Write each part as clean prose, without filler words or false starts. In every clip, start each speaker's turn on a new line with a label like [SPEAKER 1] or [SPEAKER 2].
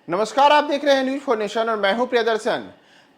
[SPEAKER 1] नमस्कार, आप देख रहे हैं न्यूज फॉर नेशन और मैं हूं प्रियदर्शन।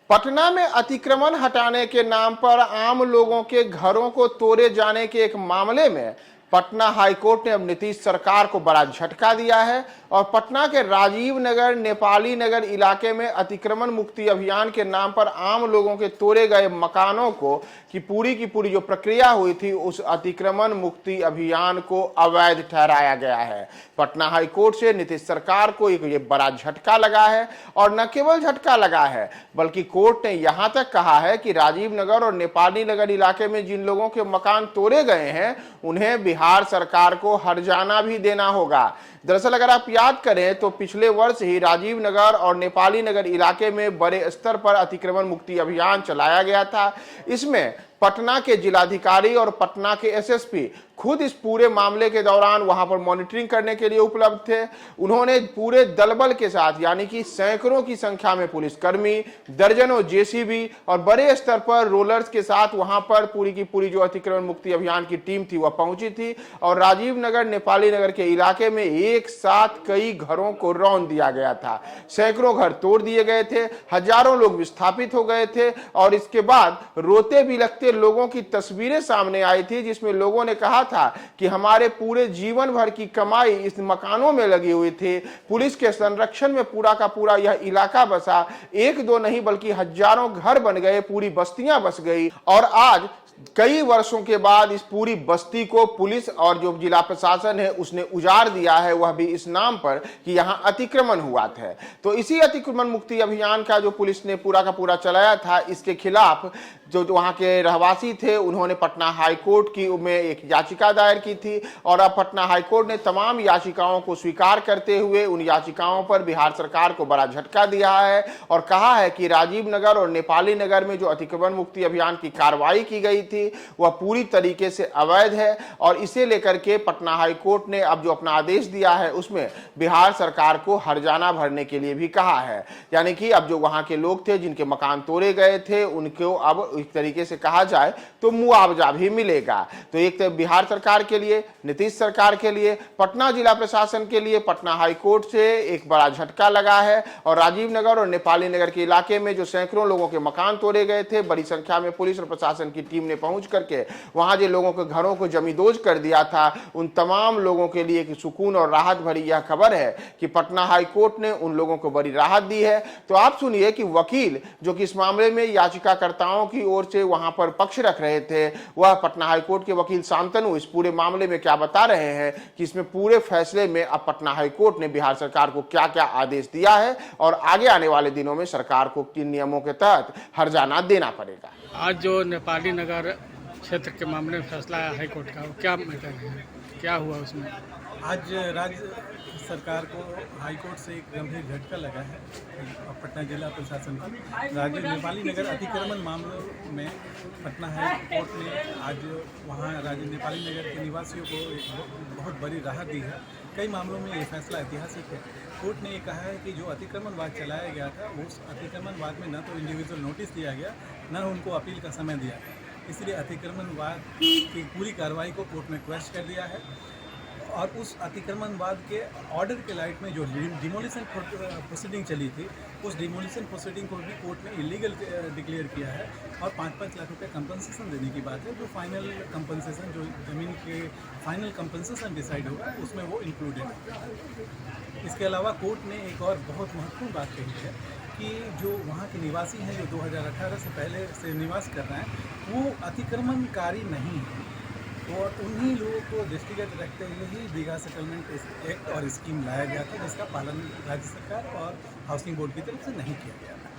[SPEAKER 1] पटना में अतिक्रमण हटाने के नाम पर आम लोगों के घरों को तोड़े जाने के एक मामले में पटना हाईकोर्ट ने अब नीतीश सरकार को बड़ा झटका दिया है और पटना के राजीव नगर नेपाली नगर इलाके में अतिक्रमण मुक्ति अभियान के नाम पर आम लोगों के तोड़े गए मकानों को की पूरी जो प्रक्रिया हुई थी उस अतिक्रमण मुक्ति अभियान को अवैध ठहराया गया है। पटना हाईकोर्ट से नीतीश सरकार को ये बड़ा झटका लगा है और न केवल झटका लगा है बल्कि कोर्ट ने यहां तक कहा है कि राजीव नगर और नेपाली नगर इलाके में जिन लोगों के मकान तोड़े गए हैं उन्हें बिहार सरकार को हर्जाना भी देना होगा। दरअसल अगर आप याद करें तो पिछले वर्ष ही राजीव नगर और नेपाली नगर इलाके में बड़े स्तर पर अतिक्रमण मुक्ति अभियान चलाया गया था। इसमें पटना के जिलाधिकारी और पटना के एसएसपी खुद इस पूरे मामले के दौरान वहां पर मॉनिटरिंग करने के लिए उपलब्ध थे। उन्होंने पूरे दलबल के साथ यानी कि सैकड़ों की संख्या में पुलिसकर्मी, दर्जनों जेसीबी और बड़े स्तर पर रोलर्स के साथ वहां पर पूरी की पूरी जो अतिक्रमण मुक्ति अभियान की टीम थी वह पहुंची थी और राजीव नगर नेपाली नगर के इलाके में एक साथ कई घरों को रौंद दिया गया था। सैकड़ों घर तोड़ दिए गए थे, हजारों लोग विस्थापित हो गए थे और इसके बाद रोते बिलखते लोगों की तस्वीरें सामने आई थी जिसमें लोगों ने कहा था कि हमारे पूरे जीवन भर की कमाई इस मकानों में लगी हुई थी। पुलिस के संरक्षण में पूरा का पूरा यह इलाका बसा, एक दो नहीं बल्कि हजारों घर बन गए, पूरी बस्तियां बस गई और आज कई वर्षों के बाद इस पूरी बस्ती को पुलिस और जो जिला प्रशासन है उसने उजाड़ दिया है, वह भी इस नाम पर कि यहां अतिक्रमण हुआ था। तो इसी अतिक्रमण मुक्ति अभियान का जो पुलिस ने पूरा का पूरा चलाया था इसके खिलाफ जो वहां के रहवासी थे उन्होंने पटना हाईकोर्ट की में एक याचिका दायर की थी और अब पटना हाईकोर्ट ने तमाम याचिकाओं को स्वीकार करते हुए उन याचिकाओं पर बिहार सरकार को बड़ा झटका दिया है और कहा है कि राजीव नगर और नेपाली नगर में जो अतिक्रमण मुक्ति अभियान की कार्रवाई की गई थी वह पूरी तरीके से अवैध है और इसे लेकर के पटना हाईकोर्ट ने अब जो अपना आदेश दिया है उसमें बिहार सरकार को हर्जाना भरने के लिए भी कहा है। यानी कि अब जो वहां के लोग थे जिनके मकान तोड़े गए थे उनको अब एक तरीके से कहा जाए तो मुआवजा भी मिलेगा। तो एक तो बिहार सरकार के लिए, नीतीश सरकार के लिए, पटना जिला प्रशासन के लिए पटना हाईकोर्ट से एक बड़ा झटका लगा है और राजीव नगर और नेपाली नगर के इलाके में जो सैकड़ों लोगों के मकान तोड़े गए थे बड़ी संख्या में पुलिस और प्रशासन की टीम ने पहुंच करके वहां जो लोगों के घरों को जमींदोज कर दिया था उन तमाम लोगों के लिए एक सुकून और राहत भरी यह खबर है कि पटना हाईकोर्ट ने उन लोगों को बड़ी राहत दी है। तो आप सुनिए कि वकील जो कि इस मामले में याचिकाकर्ताओं की ओर से वहां पर पक्ष रख रहे थे वह पटना हाईकोर्ट के वकील शांतनु इस पूरे मामले में क्या बता रहे हैं कि इसमें पूरे फैसले में अब पटना हाईकोर्ट ने बिहार सरकार को क्या क्या आदेश दिया है और आगे आने वाले दिनों में सरकार को किन नियमों के तहत हर्जाना देना पड़ेगा।
[SPEAKER 2] आज जो नेपाली नगर क्षेत्र के मामले में फैसला आया हाईकोर्ट का, क्या मैटर है, क्या हुआ उसमें?
[SPEAKER 3] आज राज्य सरकार को हाईकोर्ट से एक गंभीर झटका लगा है। पटना जिला प्रशासन को राज्य नेपाली नगर अतिक्रमण मामलों में पटना हाईकोर्ट ने आज वहां राज्य नेपाली नगर के निवासियों को एक बहुत बड़ी राहत दी है। कई मामलों में ये फैसला ऐतिहासिक है। कोर्ट ने ये कहा है कि जो अतिक्रमणवाद चलाया गया था उस अतिक्रमणवाद में न तो इंडिविजुअल नोटिस दिया गया न उनको अपील का समय दिया गया, इसलिए अतिक्रमणवाद की पूरी कार्रवाई को कोर्ट ने क्वेश्चन कर दिया है और उस अतिक्रमणवाद के ऑर्डर के लाइट में जो डिमोलिशन प्रोसीडिंग चली थी उस डिमोलिशन प्रोसीडिंग को भी कोर्ट ने इलीगल डिक्लेयर किया है और 5-5 लाख रुपए कंपनसेशन देने की बात है। जो फाइनल कंपनसेशन जो ज़मीन के फाइनल कंपनसेशन डिसाइड होगा उसमें वो इंक्लूडेड है। इसके अलावा कोर्ट ने एक और बहुत महत्वपूर्ण बात कही है कि जो वहाँ के निवासी हैं जो 2018 से पहले से निवास कर रहे हैं वो अतिक्रमणकारी नहीं है और उन्हीं लोगों को दृष्टिगत रखते हुए ही दीघा सेटलमेंट एक्ट और स्कीम लाया गया था जिसका पालन राज्य सरकार और हाउसिंग बोर्ड की तरफ से नहीं किया गया था।